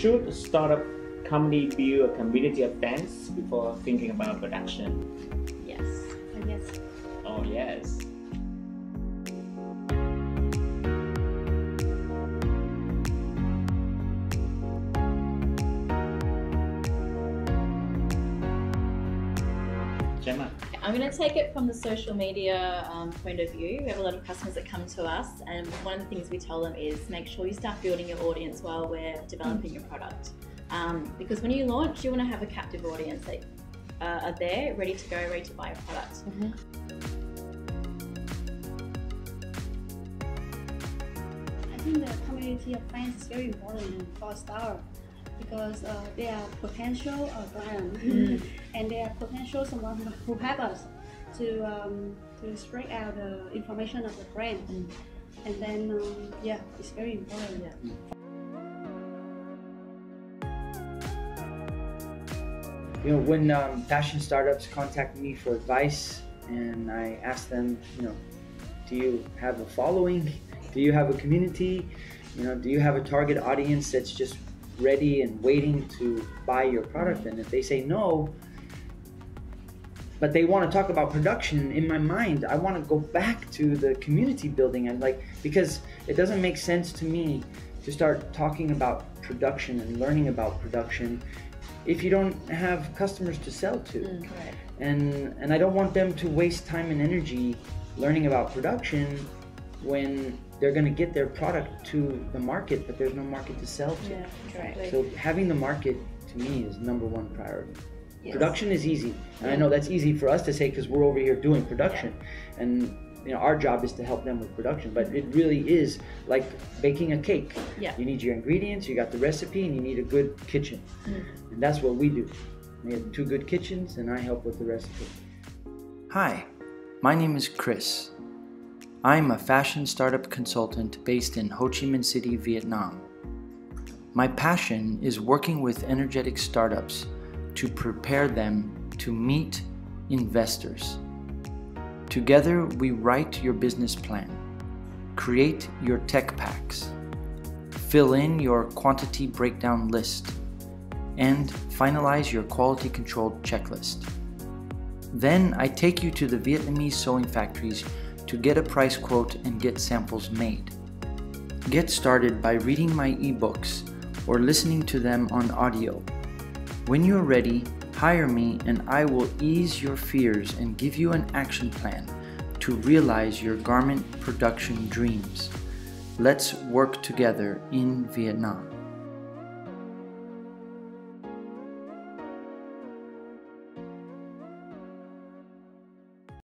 should startup company build a community of fans before thinking about production? Yes. Yes. Oh yes. Gemma. I'm going to take it from the social media point of view. We have a lot of customers that come to us, and one of the things we tell them is make sure you start building your audience while we're developing your product. Because when you launch, you want to have a captive audience that are there, ready to go, ready to buy a product. I think the community of fans is very important for a startup because they are potential clients and they are potential someone who help us to spread out the information of the brand. And then yeah, it's very important. You know, when fashion startups contact me for advice and I ask them, you know, do you have a following? Do you have a community? You know, do you have a target audience that's just ready and waiting to buy your product? And if they say no, but they want to talk about production, in my mind, I want to go back to the community building. And like, because it doesn't make sense to me to start talking about production and learning about production if you don't have customers to sell to. And I don't want them to waste time and energy learning about production when they're going to get their product to the market, but there's no market to sell to. So having the market, to me, is #1 priority. Production is easy, and I know that's easy for us to say because we're over here doing production, and you know, our job is to help them with production, but it really is like baking a cake. You need your ingredients, you got the recipe, and you need a good kitchen. And that's what we do. We have 2 good kitchens, and I help with the recipe. Hi, my name is Chris. I'm a fashion startup consultant based in Ho Chi Minh City, Vietnam. My passion is working with energetic startups to prepare them to meet investors. Together, we write your business plan, create your tech packs, fill in your quantity breakdown list, and finalize your quality control checklist. Then I take you to the Vietnamese sewing factories to get a price quote and get samples made. Get started by reading my ebooks or listening to them on audio. When you're ready, hire me and I will ease your fears and give you an action plan to realize your garment production dreams. Let's work together in Vietnam.